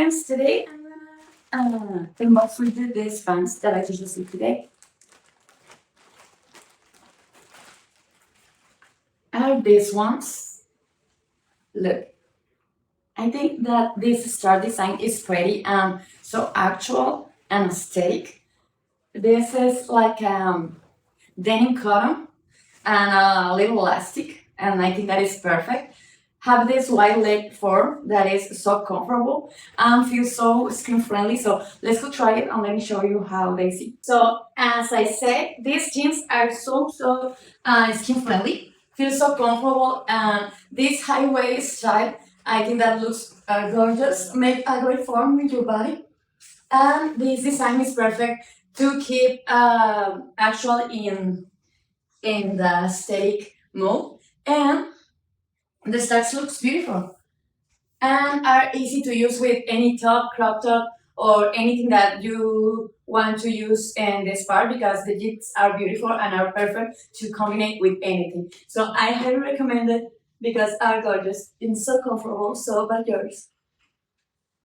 friends, today I'm gonna unbox with you these pants that I just received today. Are these ones. Look, I think that this star design is pretty and so actual and aesthetic. This is like denim cotton and a little elastic, and I think that is perfect. Have this wide leg form that is so comfortable and feels so skin friendly. So let's go try it and let me show you how they see. So as I said, these jeans are so skin friendly, feel so comfortable, and this high waist style, I think that looks gorgeous. Make a great form with your body, and this design is perfect to keep actual in the aesthetic mode, and the stacks looks beautiful and are easy to use with any top, crop top, or anything that you want to use in this part, because the jeans are beautiful and are perfect to combine with anything. So I highly recommend it because are gorgeous and so comfortable. So about yours?